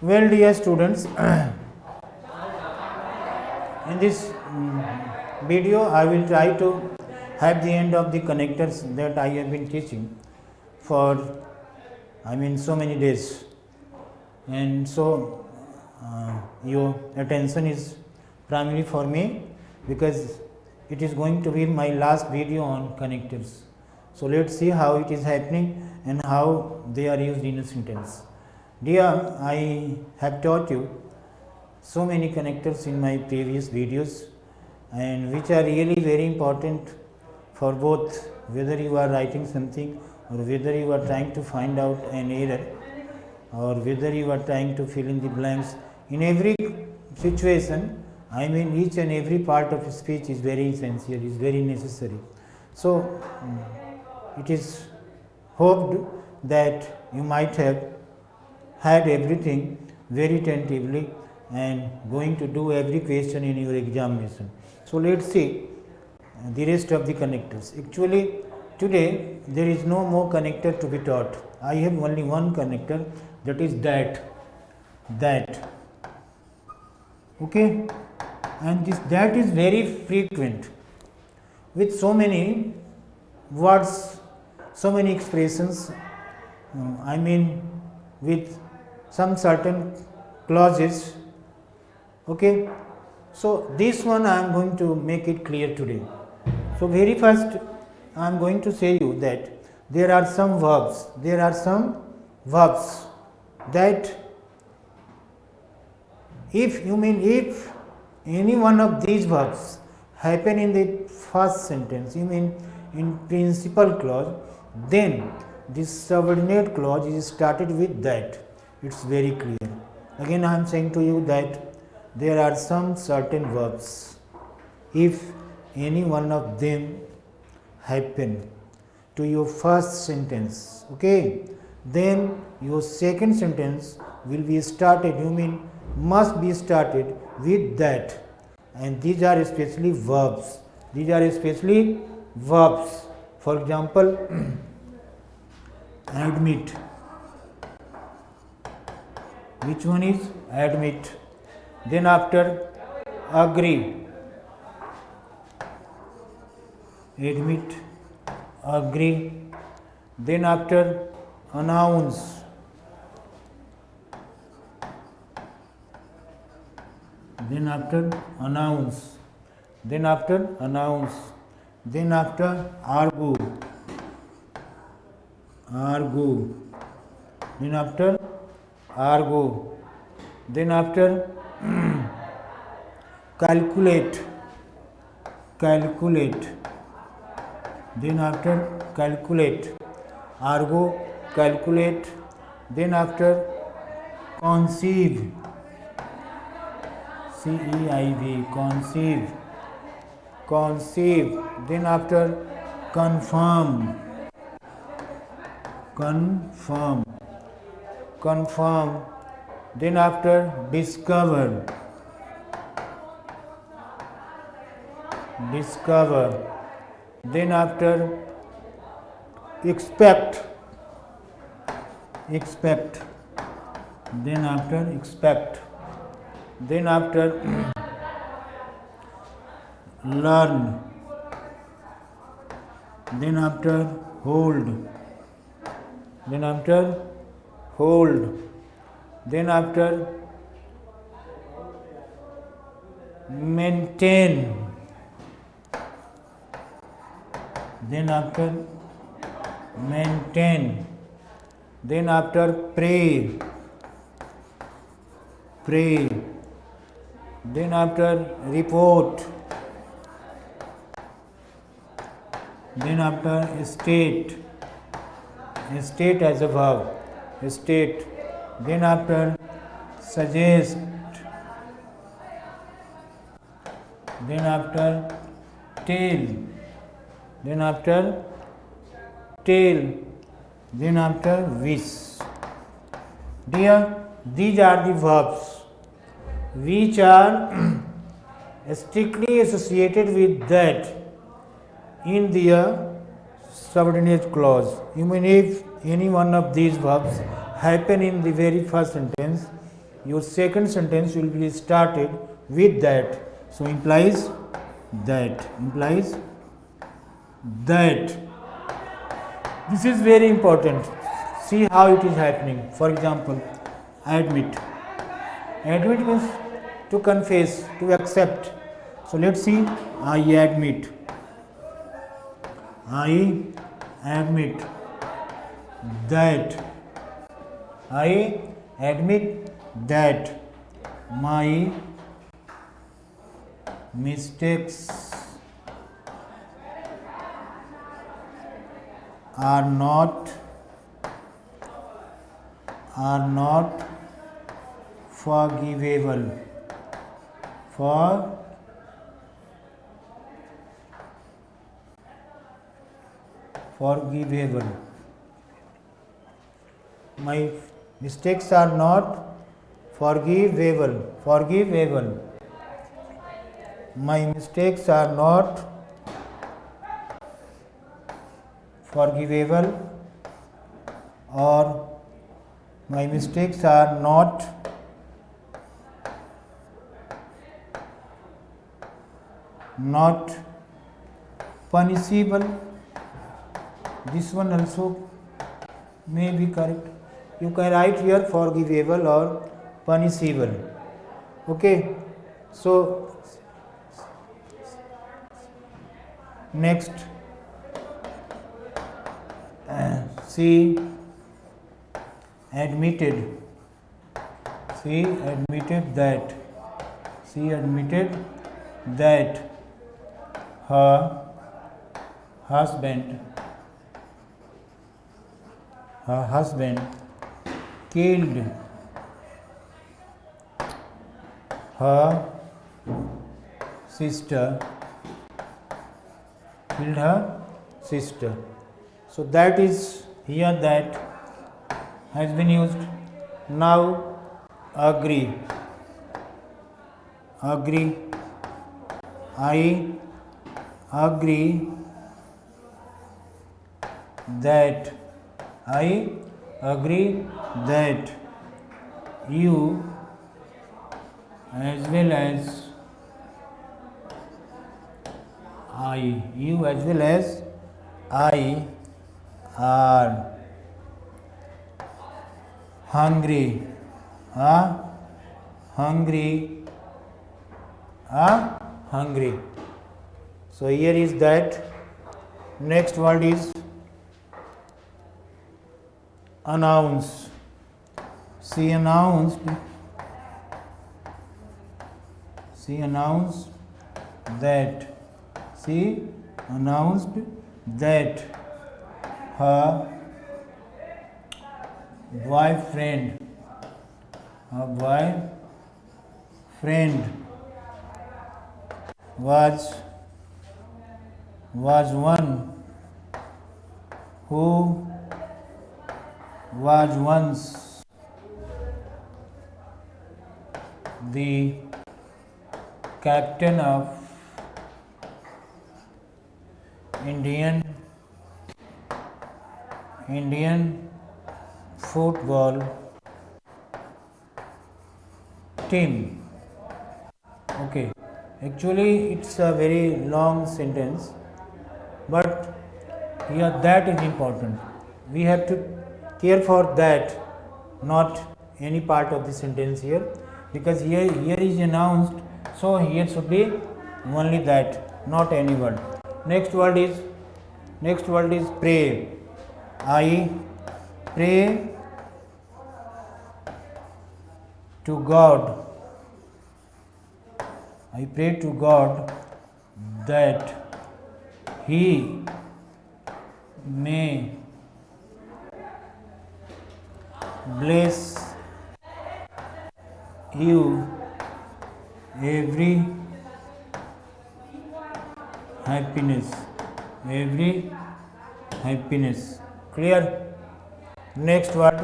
Well, dear students, in this video I will try to have the end of the connectors that I have been teaching for so many days, and so your attention is primarily for me because it is going to be my last video on connectors. So let's see how it is happening and how they are used in a sentence. Dear, I have taught you so many connectors in my previous videos, and which are really very important for both whether you are writing something or whether you are trying to find out an error or whether you are trying to fill in the blanks. In every situation, each and every part of speech is very essential, is very necessary. So it is hoped that you might have had everything very attentively and going to do every question in your examination. So let's see the rest of the connectors. Actually, today there is no more connector to be taught. I have only one connector, that is that. Okay, and that is very frequent with so many words, so many expressions, with some certain clauses. Okay, so this one I am going to make it clear today. So very first I am going to say you that there are some verbs that if any one of these verbs happen in the first sentence, in principal clause, then this subordinate clause is started with that. It's very clear. Again I am saying to you that there are some certain verbs, if any one of them happen to your first sentence, okay, then your second sentence will be started, must be started with that. And these are especially verbs. For example, admit. Which one is admit? Then after agree. Admit, agree. Then after announce. Then after announce. Then after announce. Then after argue. Argue. Then after argue. Then after calculate. Calculate. Then after calculate. Argue, calculate. Then after conceive. CEIV, conceive. Conceive. Then after confirm. Confirm. Confirm. Then after discover. Discover. Then after expect. Expect. Then after expect. Then after learn. Then after hold. Then after hold. Then after maintain. Then after maintain. Then after pray. Pray. Then after report. Then after state. State as a verb. State. Then after suggest. Then after tell. Then after tell. Then after wish. Dear, these are the verbs which are strictly associated with that in their subordinate clause. If any one of these verbs happen in the very first sentence, your second sentence will be started with that. So implies that. This is very important. See how it is happening. For example, admit. Admit means to confess, to accept. So let's see. I admit that my mistakes are not forgivable. My mistakes are not forgivable. My mistakes are not forgivable, or my mistakes are not punishable. This one also may be correct. You can write here forgivable or punishable. Okay. So next, she admitted that her husband killed her sister. So that is here, that has been used. Now agree. I agree that you as well as I are hungry. So here is that. Next word is announce. She announced that her boyfriend was one who was once the captain of Indian football team. Okay, actually it's a very long sentence, but here that is important. We have to care for that, not any part of the sentence here, because here is announced, so here should be only that, not any word. Next word is pray. I pray to God. That He may bless you every happiness. Clear? Next word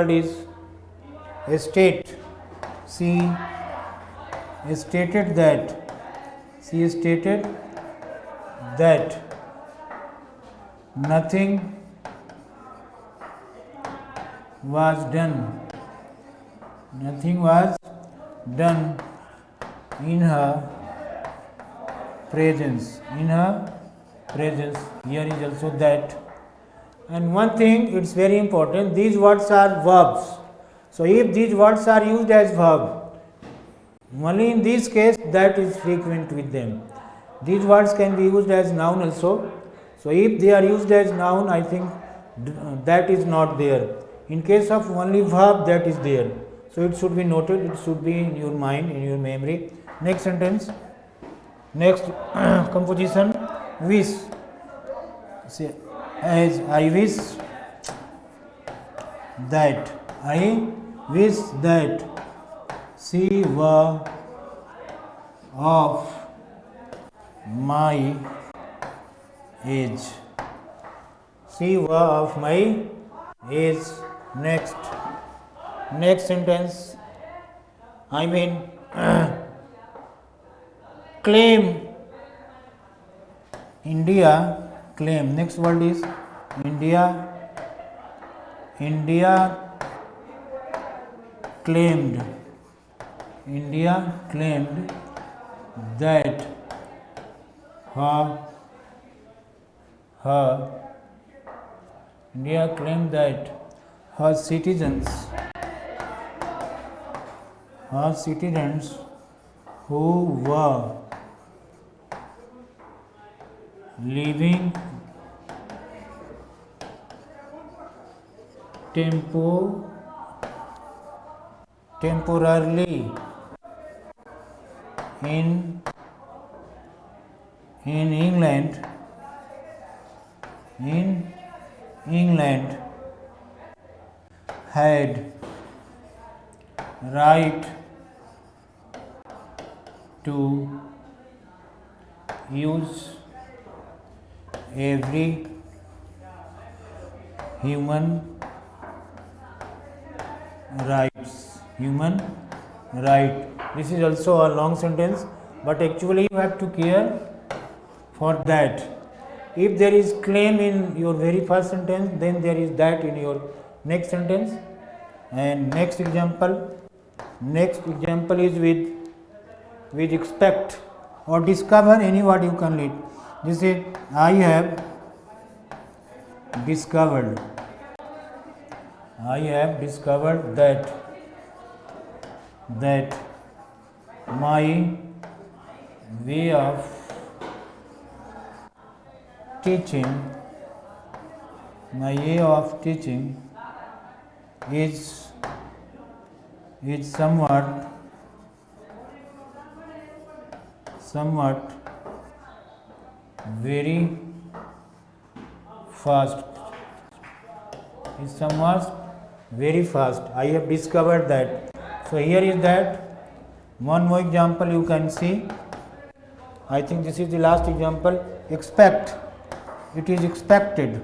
is state. She stated that nothing was done Nothing was done in her presence. In her presence. Here is also that. And one thing, it's very important, these words are verbs. So if these words are used as verb, only in this case that is frequent with them. These words can be used as noun also. So if they are used as noun, I think that is not there. In case of only verb, that is there. So it should be noted, it should be in your mind, in your memory. Next sentence, next composition, wish. Say, as I wish that, I wish that she were of my age. She were of my age. Next sentence, I mean claim. India claim. Next word is India. India claimed. India claimed that India claimed that her citizens who were living temporarily in England had right to use every human right. This is also a long sentence, but actually you have to care for that. If there is claim in your very first sentence, then there is that in your next sentence. And next example is with expect or discover, any word you can read. This is I have discovered that my way of teaching is somewhat very fast. I have discovered that. So here is that. One more example you can see. I think this is the last example. Expect. It is expected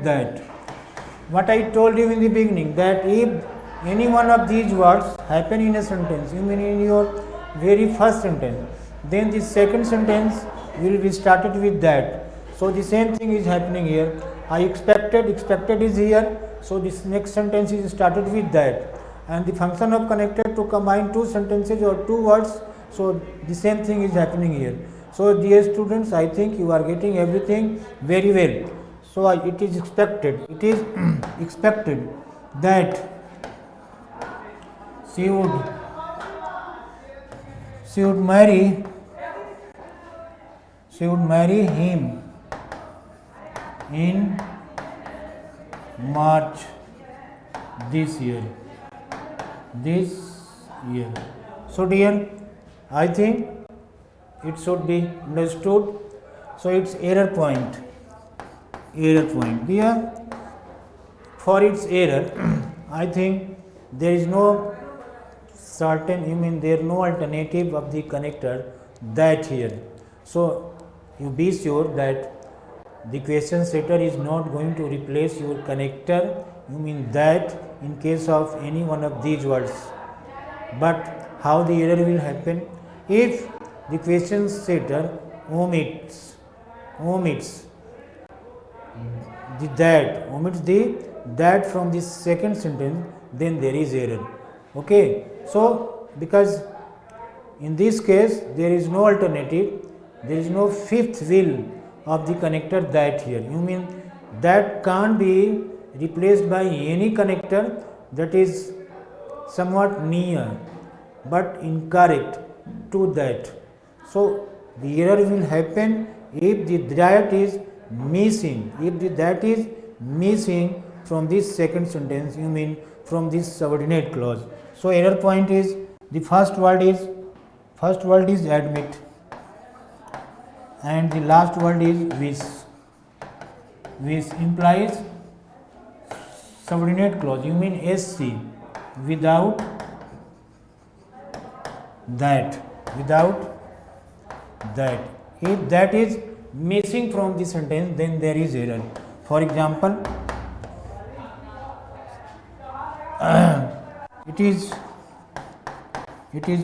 that. What I told you in the beginning, that if any one of these words happen in a sentence, you mean in your very first sentence, then the second sentence will be started with that. So the same thing is happening here. I expected is here, so this next sentence is started with that. And the function of connected to combine two sentences or two words, so the same thing is happening here. So dear students, I think you are getting everything very well. So it is expected that she would marry him in March this year. So dear, I think it should be understood. So it's error point. Here for its error, I think there is no no alternative of the connector that here. So you be sure that the question setter is not going to replace your connector, that in case of any one of these words. But how the error will happen? If the question setter omits the that from the second sentence, then there is error. Okay, so because in this case there is no alternative, there is no fifth wheel of the connector that here. You mean that can't be replaced by any connector that is somewhat near but incorrect to that. So the error will happen if the that is missing, if the that is missing from this second sentence, you mean from this subordinate clause. So error point is the first word is admit and the last word is which implies subordinate clause, you mean SC, without that. If that is missing from the sentence, then there is error. For example, it is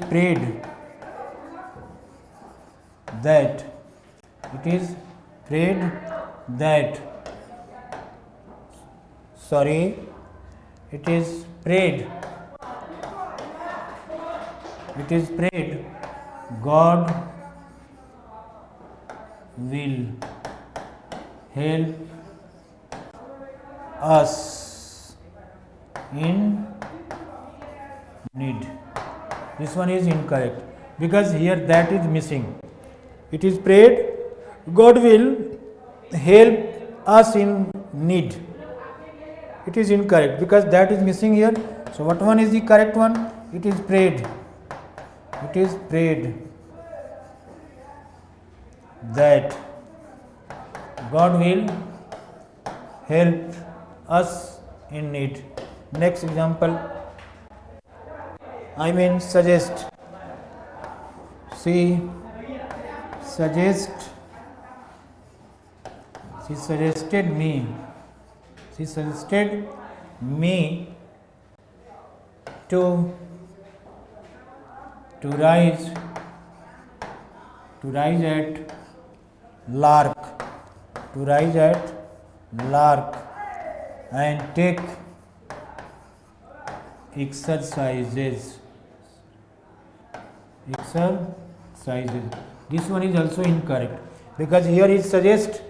prayed that God will help us in need. This one is incorrect because here that is missing. It is prayed God will help us in need. It is incorrect because that is missing here. So what one is the correct one? It is prayed that God will help us in need. Next example, I mean suggest. She suggested me to rise at lark and take exercises. This one is also incorrect because here is suggest.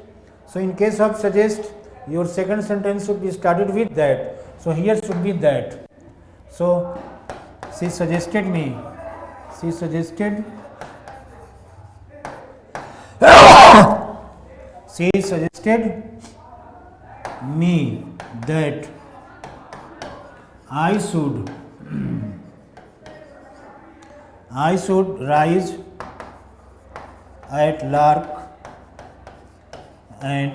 So in case of suggest, your second sentence should be started with that. So here should be that. So she suggested me that I should rise at lark and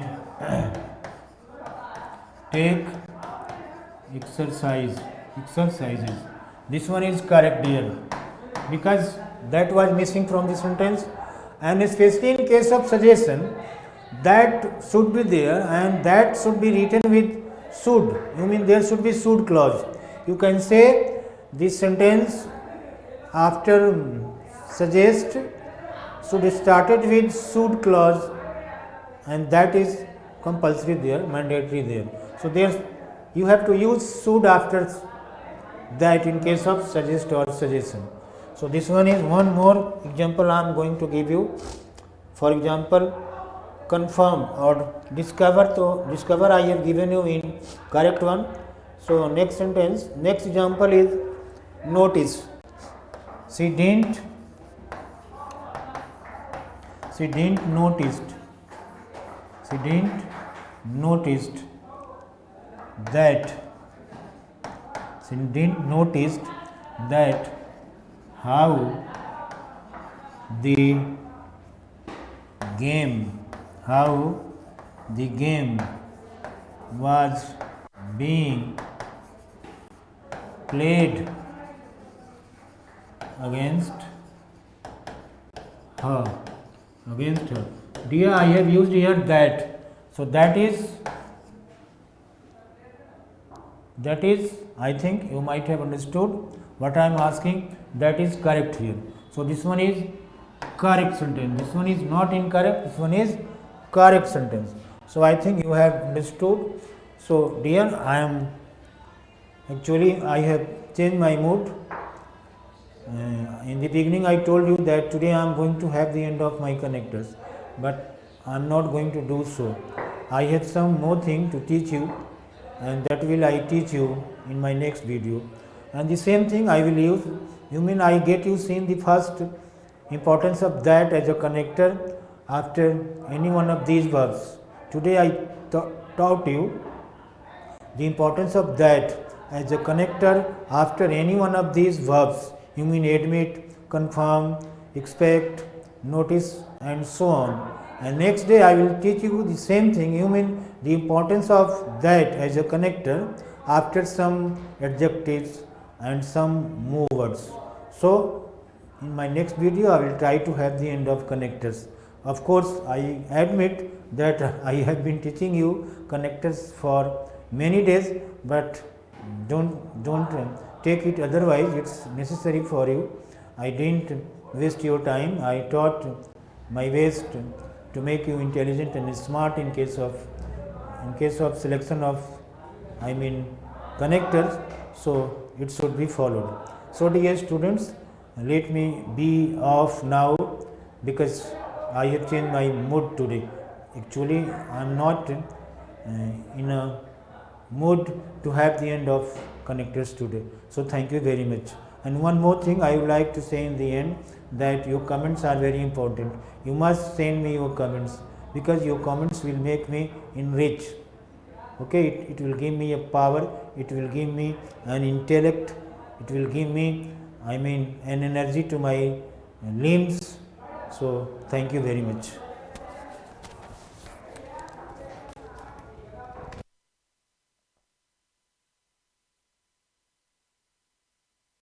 take exercises. This one is correct here because that was missing from the sentence, and especially in case of suggestion, that should be there and that should be written with should. You mean there should be should clause. You can say this sentence after suggest should started with should clause, and that is compulsory there, mandatory there. So there you have to use should after that in case of suggest or suggestion. So this one is one more example I am going to give you. For example, confirm or discover. So discover I have given you in correct one. So next example is notice. She didn't noticed that how the game was being played against her. Dear, I have used here that. So that is I think you might have understood what I am asking. That is correct here. So this one is correct sentence. This one is not incorrect. This one is correct sentence. So I think you have understood. So dear, I have changed my mood. In the beginning I told you that today I am going to have the end of my connectors, but I am not going to do so. I have some more thing to teach you, and that will I teach you in my next video. And the same thing I will use, you mean I get you seen the first importance of that as a connector after any one of these verbs. Today I taught you the importance of that as a connector after any one of these verbs. You mean admit, confirm, expect, notice, and so on. And next day I will teach you the same thing. You mean the importance of that as a connector after some adjectives and some movers. So in my next video I will try to have the end of connectors. Of course, I admit that I have been teaching you connectors for many days, but don't take it otherwise. It's necessary for you. I didn't waste your time. I taught my best to make you intelligent and smart in case of selection of connectors. So it should be followed. So dear students, let me be off now because I have changed my mood today. Actually, I am not in a mood to have the end of connectors today. So thank you very much. And one more thing I would like to say in the end, that your comments are very important. You must send me your comments because your comments will make me enrich. Okay, it will give me a power, it will give me an intellect, it will give me an energy to my limbs. So thank you very much.